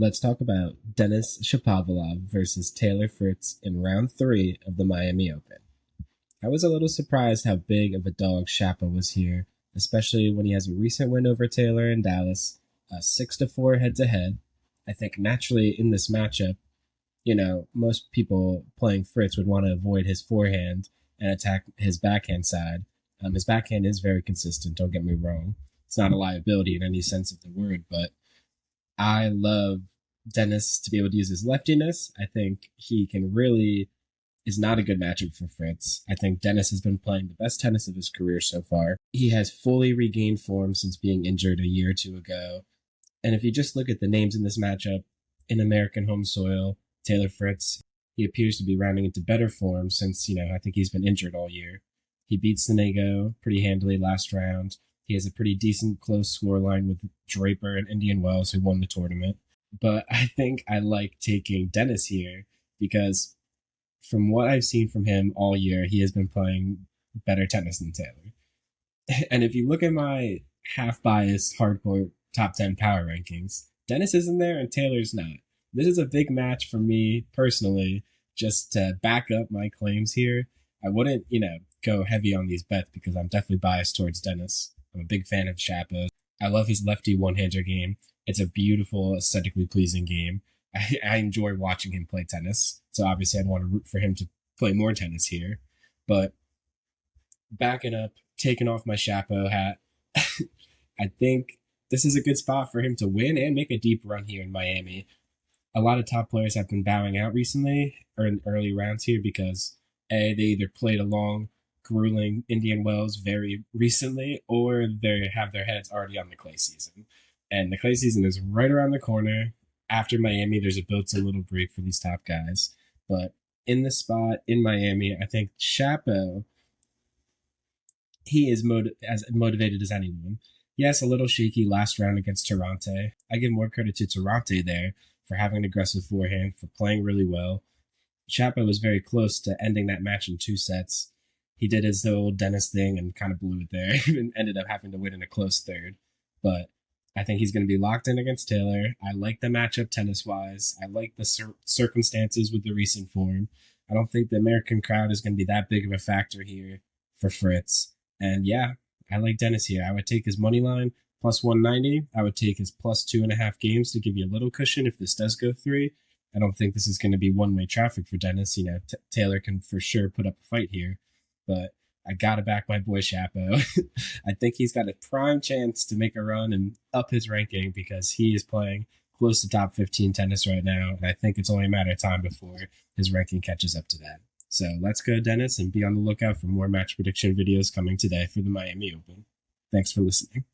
Let's talk about Denis Shapovalov versus Taylor Fritz in round three of the Miami Open. I was a little surprised how big of a dog Shapo was here, especially when he has a recent win over Taylor in Dallas, a 6-4 head to head. I think naturally in this matchup, most people playing Fritz would want to avoid his forehand and attack his backhand side. His backhand is very consistent, don't get me wrong. It's not a liability in any sense of the word, but I love Dennis to be able to use his leftiness. I think he can really is not a good matchup for Fritz. I think Dennis has been playing the best tennis of his career so far. He has fully regained form since being injured a year or two ago. And if you just look at the names in this matchup, in American home soil, Taylor Fritz, he appears to be rounding into better form since, I think he's been injured all year. He beat Sonego pretty handily last round. He has a pretty decent close scoreline with Draper and Indian Wells, who won the tournament. But I think I like taking Dennis here because from what I've seen from him all year, he has been playing better tennis than Taylor. And if you look at my half biased hardcore top 10 power rankings, Dennis is in there and Taylor's not. This is a big match for me personally, just to back up my claims here. I wouldn't, go heavy on these bets because I'm definitely biased towards Dennis. I'm a big fan of Chapo. I love his lefty one-hander game. It's a beautiful, aesthetically pleasing game. I enjoy watching him play tennis. So obviously I'd want to root for him to play more tennis here. But backing up, taking off my Chapo hat, I think this is a good spot for him to win and make a deep run here in Miami. A lot of top players have been bowing out recently or in early rounds here because they either played a long, grueling Indian Wells very recently or they have their heads already on the clay season. And the clay season is right around the corner. After Miami, there's a built-in little break for these top guys. But in this spot in Miami, I think Chapo, he is as motivated as anyone. Yes, a little shaky last round against Tarante. I give more credit to Tarante there for having an aggressive forehand, for playing really well. Chapo was very close to ending that match in 2 sets. He did his old Dennis thing and kind of blew it there and ended up having to win in a close third. But I think he's going to be locked in against Taylor. I like the matchup tennis-wise. I like the circumstances with the recent form. I don't think the American crowd is going to be that big of a factor here for Fritz. And yeah, I like Dennis here. I would take his money line plus 190. I would take his plus 2.5 games to give you a little cushion if this does go 3. I don't think this is going to be one-way traffic for Dennis. Taylor can for sure put up a fight here. But I gotta back my boy Chapo. I think he's got a prime chance to make a run and up his ranking because he is playing close to top 15 tennis right now. And I think it's only a matter of time before his ranking catches up to that. So let's go, Dennis, and be on the lookout for more match prediction videos coming today for the Miami Open. Thanks for listening.